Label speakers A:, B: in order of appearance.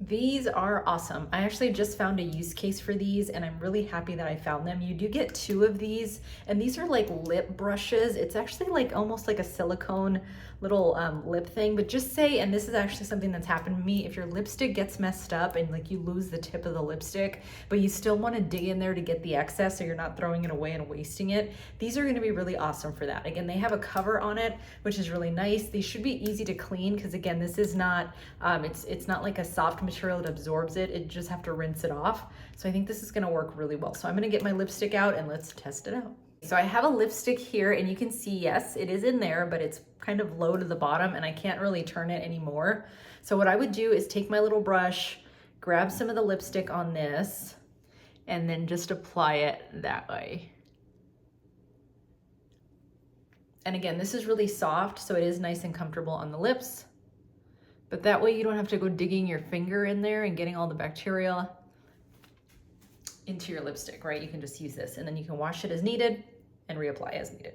A: These are awesome. I actually just found a use case for these and I'm really happy that I found them. You do get 2 of these, and these are like lip brushes. It's actually like almost like a silicone little lip thing, but just say, and this is actually something that's happened to me, if your lipstick gets messed up and like you lose the tip of the lipstick, but you still want to dig in there to get the excess so you're not throwing it away and wasting it, these are going to be really awesome for that. Again, they have a cover on it, which is really nice. These should be easy to clean because again, this is not, it's not like a soft material that absorbs it. It just have to rinse it off. So I think this is going to work really well. So I'm going to get my lipstick out and let's test it out. So I have a lipstick here and you can see, yes, it is in there, but it's kind of low to the bottom and I can't really turn it anymore. So what I would do is take my little brush, grab some of the lipstick on this, and then just apply it that way. And again, this is really soft, so it is nice and comfortable on the lips, but that way you don't have to go digging your finger in there and getting all the bacteria into your lipstick, right? You can just use this and then you can wash it as needed and reapply as needed.